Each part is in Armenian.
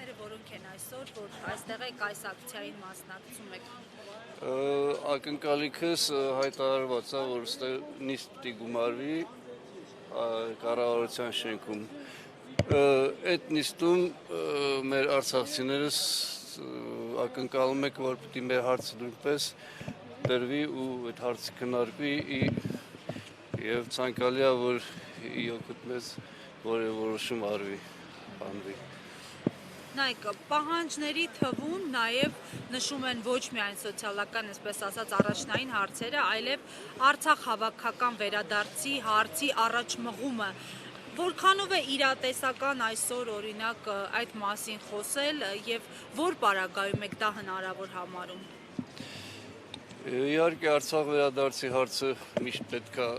ակնկալները որոնք են այսօր, որ այստեղ եք այս ակցիային մասնակցում եք։ Ակնկալիքս հայտարարված է, որ ստեղ նիստ պիտի գումարվի կառավարության շենքում։ Այդ նիստում մեր արցախցիներս ակնկալում եք, որ պիտի մեր հարցը նույնպես դրվի ու այդ հարցը քննարկվի եւ ցանկալի է, որ իօգուտ մեզ որոշում արվի բանդի։ Նայեք, պահանջների թվում նաև նշում են ոչ միայն սոցիալական, այսպես ասած, առաջնային հարցերը, այլև Արցախ հավաքական վերադարձի հարցի առաջմղումը։ Որքանով է իրատեսական այսօր օրինակ այդ մասին խոսել եւ որ պարագայում եք դա հնարավոր համարում։ Իհարկե Արցախ վերադարձի հարցը միշտ պետք է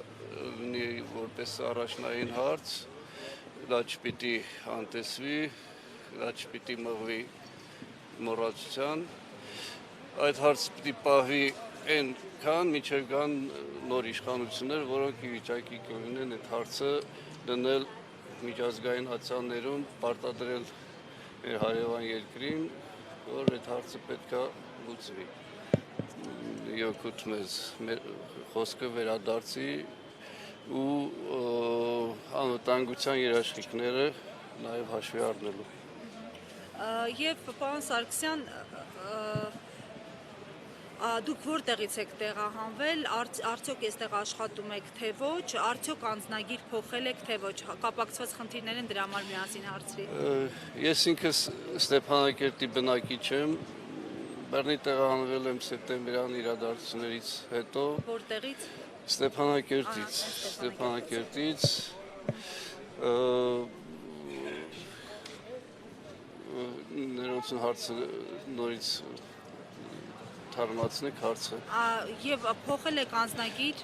լինի որպես առաջնային հարց, դա չպիտի անտեսվի, դա չպիտի մղվի մոռացության, այդ հարցը պիտի պահվի այնքան, մինչև կան նոր իշխանություններ, որոնք ի վիճակի կլինեն այդ հարցը դնել միջազգային ացիաներում, պարտադրել մեր հարևան երկրին, որ այդ հարցը պետք է լուծվի։ Իօգուտ մեզ խոսքը վերադարձի ու անվտանգության երաշխիքները նաև հաշվի առնելու։ Եվ պարոն Սարգսյան, դուք որտեղից եք տեղահանվել, արդյոք այստեղ աշխատում եք թե ոչ, արդյոք անձնագիր փոխել եք թե ոչ, կապակցված խնդիրներ են, դրա համար միասին հարցրի։ Ես ինքս Ստեփանակերտի բնակիչ եմ, Բեռնի տեղահանվել եմ սեպտեմբերյան իրադարձություններից հետո։ Որտեղից։ Ստեփանակերտից ներողություն հարցը նորից թարմացնեք հարցը։ Եվ փոխել եք անձնագիր,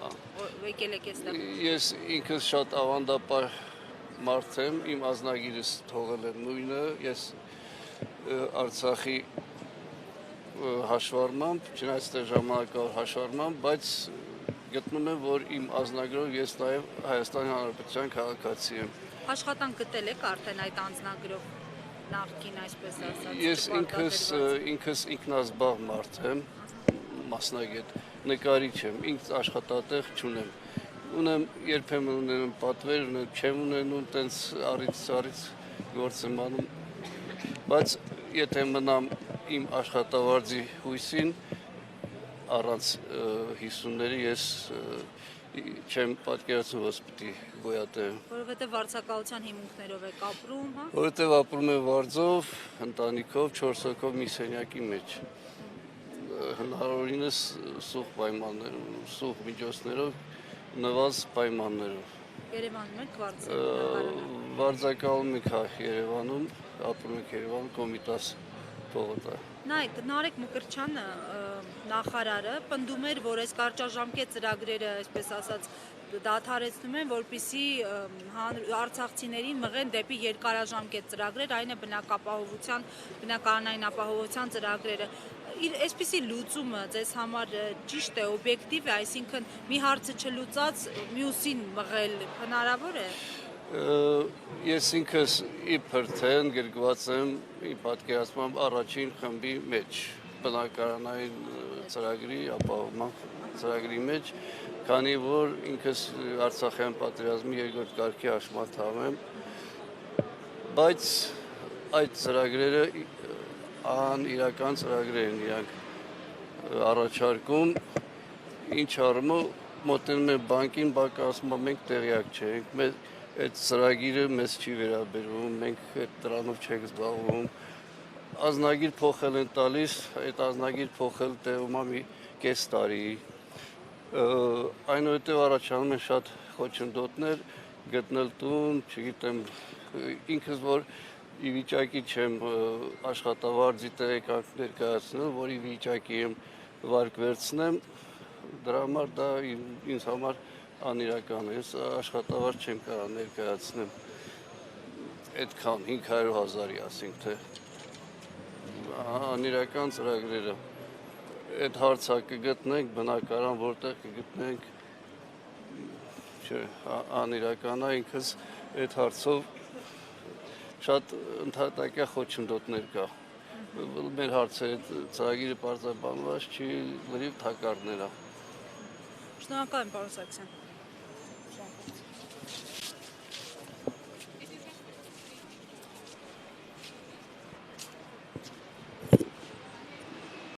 եկել եք այստեղ։ Ես ինքս շատ ավանդապար մարդ եմ, իմ անձնագիրս թողել եմ նույնը, ես Արցախի հաշվառմամբ, չնայած այստեղ ժամանակավոր հաշվառմամբ, բայց գտնում եմ, որ իմ անձնագրով ես նաև Հայաստանի Հանրապետության քաղաքացի եմ։ Աշխատանք գտել եք արդեն այդ անձնագրով նախկին, այսպես ասած։ Ես ինքս ինքնազբաղ մարդ եմ, մասնագետ, նկարիչ եմ, ինքս աշխատատեղ չունեմ։ Ունեմ երբեմն ունեմ պատվեր, չեմ ունենում, տենց առից գործ եմ անում, բայց եթե մնամ իմ աշխատավարձի հույսին, առանց հիսունների ես չեմ պատկերացնում, որ պիտի գոյատևեմ։ Որովհետև վարձակալության հիմունքներով եք ապրում, հա։ Որովհետև ապրում եմ վարձով, ընտանիքով, 4 հոգով մի սենյակի մեջ։ Հնարավորինս սուղ պայմաններով, սուղ միջոցներով, նվազ պայմաններով։ Երևանում եք վարձակալում։ Վարձակալում ենք Երևանում, ապրում ենք Երևանում, Կոմիտաս փողոցը։ Նայեք, Նարեկ Մկրտչյանը նախարարը պնդում էր, որ այս կարճաժամկետ ծրագրերը, այսպես ասած, դադարեցնում են, որպեսզի արցախցիներին մղեն դեպի երկարաժամկետ ծրագրեր, այն է բնակարանային ապահովության ծրագրերը։ Այսպիսի լուծումը ձեզ համար ճիշտ է, օբյեկտիվ է, այսինքն մի հարցը չլուծած մյուսին մղել հնարավոր է։ Ես ինքս իբր թե ընդգրկված եմ իմ պատկերացմամբ առաջին խմբի մեջ, բնակարանային ծրագրի ապահովման ծրագրի մեջ, քանի որ ինքս Արցախյան պատերազմի երկրորդ կարգի հաշմանդամ եմ, բայց այդ ծրագրերը անիրական ծրագրեր են, իրանք առաջարկում, ինչ առումով մոտենում են բանկին, բանկը ասում է մենք տեղյակ չենք, այդ ծրագիրը մեզ չի վերաբերվում, մենք այդ դրանով չենք զբաղվում, ազնագիր փոխել են տալիս, այդ ազնագիր փոխել տևում է մի կես տարի, այնուհետև առաջանում են շատ խոչընդոտներ, գտնել տուն, չգիտեմ, ինքս որ ի վիճակի չեմ աշխատավարձի տեղեկանք ներկայացնել, որ ի վիճակի եմ վարկ վերցնեմ, դրա համար դա ինձ համար անիրական է, ես աշխատավարձ չեմ կարող ներկայացնեմ այդքան 500,000-ի, ասենք թե անիրական ծրագրերը, այդ հարցը կգտնենք, բնակարան որտեղ կգտնենք, անիրական է, ինքս այդ հարցով շատ ընդհատակյա խոչընդոտներ կա։ Մեր հարցերը ծրագիրը պարզաբանված չի, լրիվ թակարդներ է։ Շնորհակալ եմ, պարոն Սարգսյան։